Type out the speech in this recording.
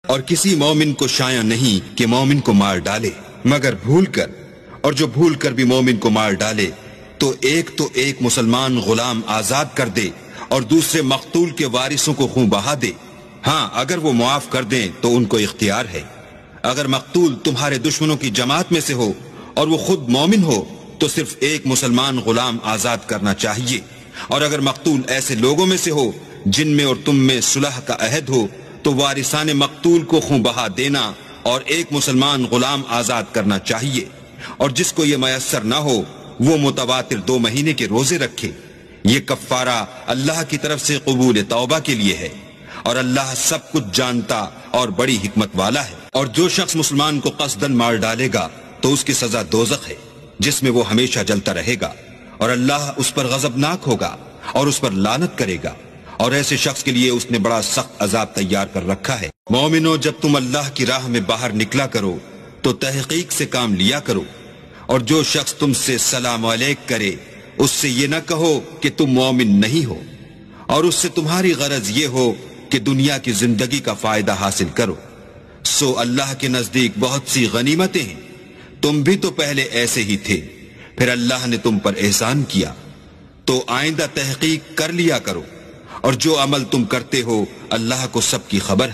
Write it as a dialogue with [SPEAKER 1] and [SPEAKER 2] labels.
[SPEAKER 1] اور کسی مومن کو شایع نہیں کہ مومن کو مار ڈالے مگر بھول کر، اور جو بھول کر بھی مومن کو مار ڈالے تو ایک مسلمان غلام آزاد کر دے اور دوسرے مقتول کے وارثوں کو خون بہا دے۔ ہاں اگر وہ معاف کر دیں تو ان کو اختیار ہے۔ اگر مقتول تمہارے دشمنوں کی جماعت میں سے ہو اور وہ خود مومن ہو تو صرف ایک مسلمان غلام آزاد کرنا چاہیے، اور اگر مقتول ایسے لوگوں میں سے ہو جن میں اور تم میں صلح کا عہد ہو تو وارثان مقتول کو خون بہا دینا اور ایک مسلمان غلام آزاد کرنا چاہیے، اور جس کو یہ میسر نہ ہو وہ متواتر 2 مہینے کے روزے رکھے۔ یہ کفارہ اللہ کی طرف سے قبول توبہ کے لیے ہے، اور اللہ سب کچھ جانتا اور بڑی حکمت والا ہے۔ اور جو شخص مسلمان کو قصداً مار ڈالے گا تو اس کی سزا دوزخ ہے جس میں وہ ہمیشہ جلتا رہے گا، اور اللہ اس پر غضبناک ہوگا اور اس پر لعنت کرے گا، اور ایسے شخص کے لیے اس نے بڑا سخت عذاب تیار کر رکھا ہے۔ مومنو، جب تم اللہ کی راہ میں باہر نکلا کرو تو تحقیق سے کام لیا کرو، اور جو شخص تم سے سلام علیک کرے اس سے یہ نہ کہو کہ تم مومن نہیں ہو، اور اس سے تمہاری غرض یہ ہو کہ دنیا کی زندگی کا فائدہ حاصل کرو۔ سو اللہ کے نزدیک بہت سی غنیمتیں ہیں، تم بھی تو پہلے ایسے ہی تھے، پھر اللہ نے تم پر احسان کیا، تو آئندہ تحقیق کر لیا کرو، اور جو عمل تم کرتے ہو اللہ کو سب کی خبر ہے۔